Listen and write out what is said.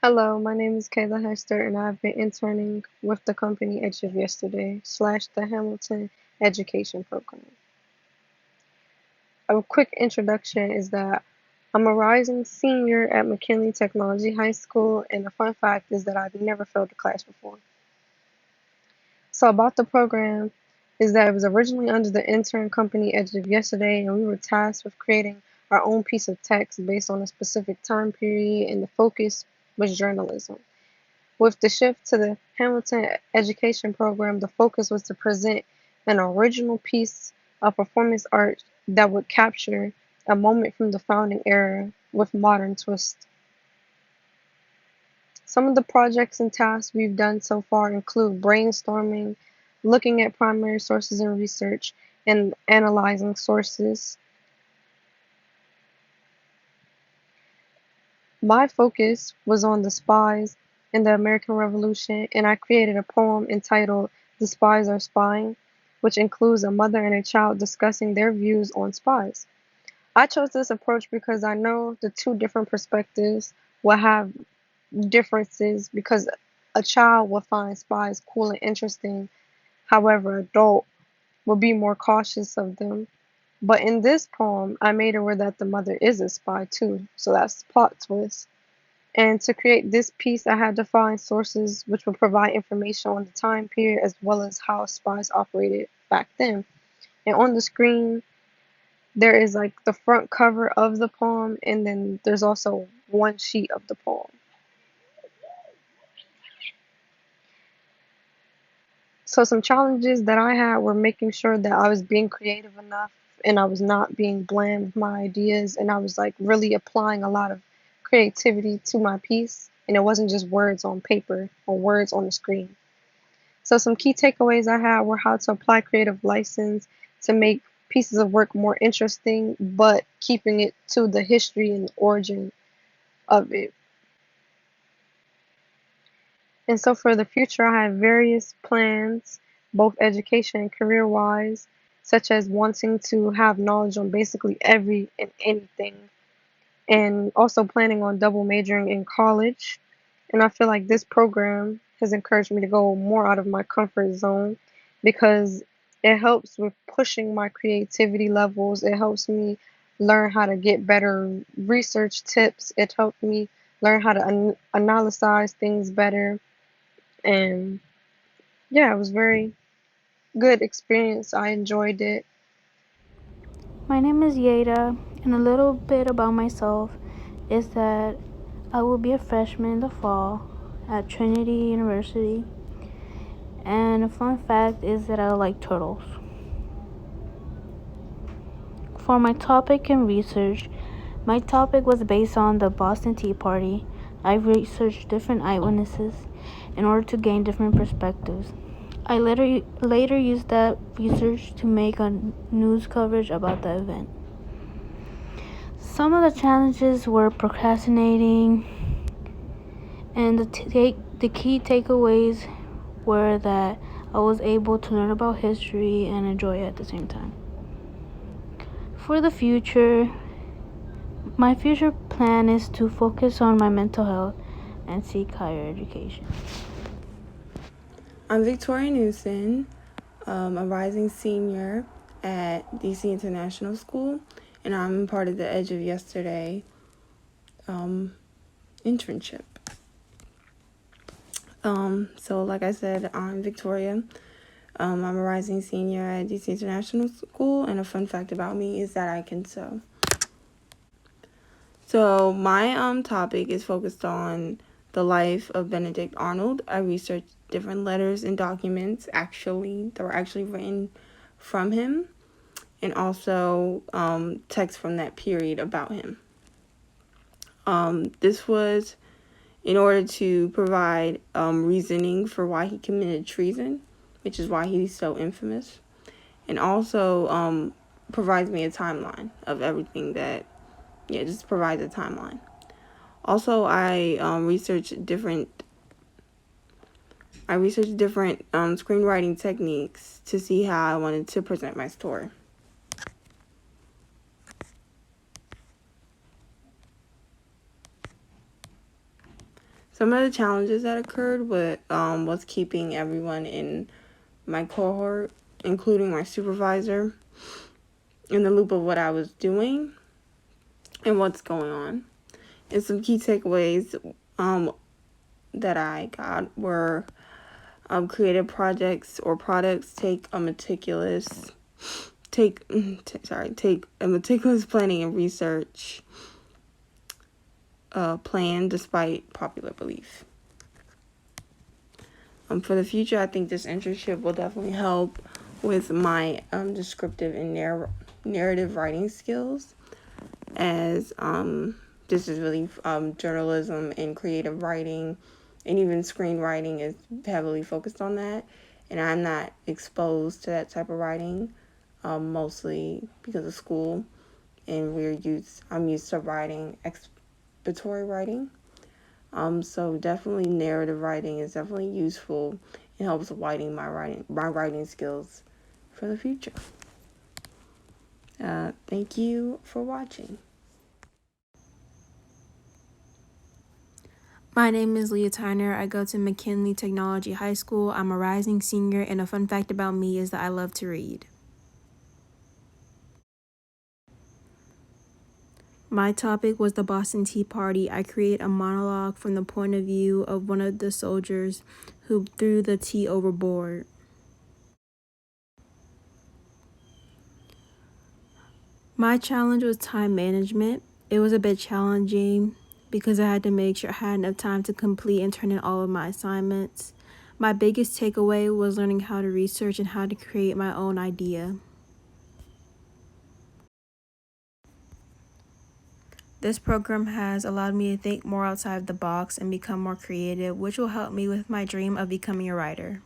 Hello, my name is Kayla Hester, and I've been interning with the company Edge of Yesterday / the Hamilton Education Program. A quick introduction is that I'm a rising senior at McKinley Technology High School, and the fun fact is that I've never failed a class before. So about the program is that it was originally under the intern company Edge of Yesterday, and we were tasked with creating our own piece of text based on a specific time period, and the focus was journalism. With the shift to the Hamilton Education Program, the focus was to present an original piece of performance art that would capture a moment from the founding era with modern twist. Some of the projects and tasks we've done so far include brainstorming, looking at primary sources and research, and analyzing sources. My focus was on the spies in the American Revolution, and I created a poem entitled "The Spies Are Spying," which includes a mother and a child discussing their views on spies. I chose this approach because I know the two different perspectives will have differences because a child will find spies cool and interesting, however, adult will be more cautious of them. But in this poem, I made it where that the mother is a spy too, so that's the plot twist. And to create this piece, I had to find sources which would provide information on the time period as well as how spies operated back then. And on the screen, there is like the front cover of the poem, and then there's also one sheet of the poem. So, some challenges that I had were making sure that I was being creative enough and I was not being bland with my ideas, and I was like really applying a lot of creativity to my piece, and it wasn't just words on paper or words on the screen. So some key takeaways I had were how to apply creative license to make pieces of work more interesting, but keeping it to the history and origin of it. And so for the future, I have various plans, both education and career wise, such as wanting to have knowledge on basically every and anything, and also planning on double majoring in college. And I feel like this program has encouraged me to go more out of my comfort zone because it helps with pushing my creativity levels. It helps me learn how to get better research tips. It helped me learn how to analyze things better. And yeah, it was very good experience. I enjoyed it. My name is Yeda, and a little bit about myself is that I will be a freshman in the fall at Trinity University. And a fun fact is that I like turtles. For my topic and research, my topic was based on the Boston Tea Party. I researched different eyewitnesses in order to gain different perspectives. I later used that research to make a news coverage about the event. Some of the challenges were procrastinating, and the key takeaways were that I was able to learn about history and enjoy it at the same time. For the future, my future plan is to focus on my mental health and seek higher education. I'm Victoria Newson, a rising senior at DC International School, and I'm part of the Edge of Yesterday internship. So like I said, I'm Victoria. I'm a rising senior at DC International School, and a fun fact about me is that I can sew. So my topic is focused on the life of Benedict Arnold. I researched different letters and documents that were actually written from him, and also text from that period about him. This was in order to provide reasoning for why he committed treason, which is why he's so infamous, and also provides me a timeline of everything just provides a timeline. Also, I researched different screenwriting techniques to see how I wanted to present my story. Some of the challenges that occurred was keeping everyone in my cohort, including my supervisor, in the loop of what I was doing and what's going on. And some key takeaways that I got were creative projects or products take a meticulous planning and research plan despite popular belief. For the future, I think this internship will definitely help with my descriptive and narrative writing skills, as this is really journalism and creative writing, and even screenwriting is heavily focused on that, and I'm not exposed to that type of writing, mostly because of school, and I'm used to writing expository writing. So definitely narrative writing is definitely useful. It helps widen my writing skills for the future. Thank you for watching. My name is Leah Tyner. I go to McKinley Technology High School. I'm a rising senior, and a fun fact about me is that I love to read. My topic was the Boston Tea Party. I create a monologue from the point of view of one of the soldiers who threw the tea overboard. My challenge was time management. It was a bit challenging because I had to make sure I had enough time to complete and turn in all of my assignments. My biggest takeaway was learning how to research and how to create my own idea. This program has allowed me to think more outside the box and become more creative, which will help me with my dream of becoming a writer.